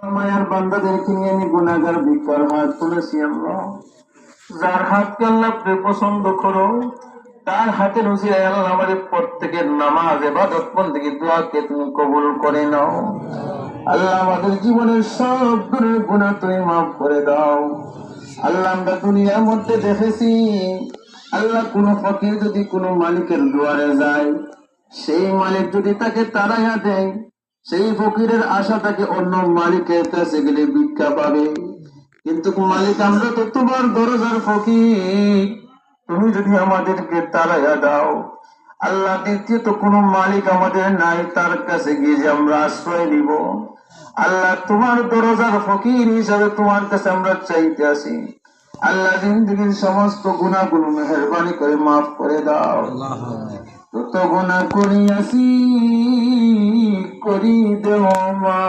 মায়ার বান্দাদেরকে নিয়ে আমি গুনাহগার ভিক্ষার হাত তুলেছি আল্লাহ। যার হাতকে আল্লাহ পছন্দ করো তার হাতের উসিলায় আল্লাহ আমাদের প্রত্যেকের নামাজ ইবাদত বন্দেগী দোয়াকে তুমি কবুল করে নাও। আল্লাহ আমাদের জীবনের সব গুনাহ তুমি মাফ করে দাও। আল্লাহ আমরা দুনিয়ার মধ্যে দেখেছি আল্লাহ কোন ফকির যদি কোন মালিকের দুয়ারে যায়, সেই মালিক যদি তাকে তাড়াইয়া দেয়, সেই ফকিরের আশা তাকে অন্য মালিকের কাছে গেলে ভিক্ষা পাবে। কিন্তু মালিক আমরা তো তোমার দরজার ফকির, তুমি যদি আমাদেরকে তাড়াইয়া দাও আল্লাহ দ্বিতীয় তো কোনো মালিক আমাদের নাই, তার কাছে গিয়ে যে আমরা আশ্রয় নিব। আল্লাহ তোমার দরজার ফকির হিসাবে তোমার কাছে আমরা চাইতে আসি। আল্লাহ জিন্দগির সমস্ত গুনাহগুলো মেহেরবানি করে মাফ করে দাও। যত গুনাহ করিয়াছি করি দেও মা।